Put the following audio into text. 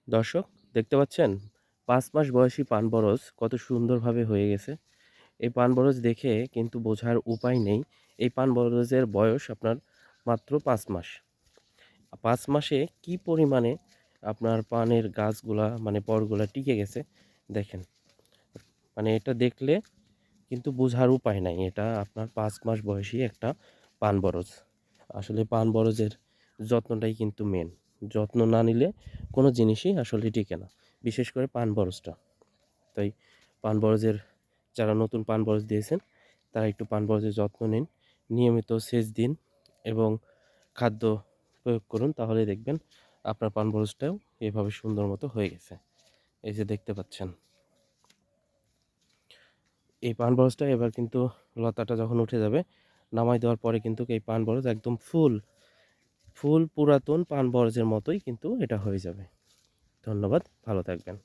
দর্শক দেখতে পাচ্ছেন ৫ মাস বয়সী পান বরজ কত সুন্দরভাবে হয়ে গেছে। এই পান বরজ দেখে কিন্তু বোঝার উপায় নেই এই পান বরজের বয়স আপনার মাত্র ৫ মাস। ৫ মাসে কি পরিমাণে আপনার পানের গাছগুলা মানে পরগুলা টিকে গেছে দেখেন। মানে এটা দেখলে কিন্তু বোঝার উপায় নাই। এটা আপনার ৫ মাস বয়সী একটা পান বরজ। আসলে পান বরজের যত্নটাই কিন্তু মেন। যত্ন না নিলে কোনো জিনিসই আসলে টিকে না। বিশেষ করে পান বরজটা। তাই পান বরজের যারা নতুন পান বরজ দিয়েছেন তারা একটু পান বরজের যত্ন নিন। নিয়মিত সেচ দিন এবং খাদ্য প্রয়োগ করুন, তাহলে দেখবেন আপনার পান বরজটাও এভাবে সুন্দর মতো হয়ে গেছে। এই যে দেখতে পাচ্ছেন। এই পান বরজটা এবার কিন্তু লতাটা যখন উঠে যাবে, নামায় দেওয়ার পরে কিন্তু এই পান বরজ একদম ফুল পুরাতন পান বরজের মতোই কিন্তু এটা হয়ে যাবে। ধন্যবাদ, ভালো থাকবেন।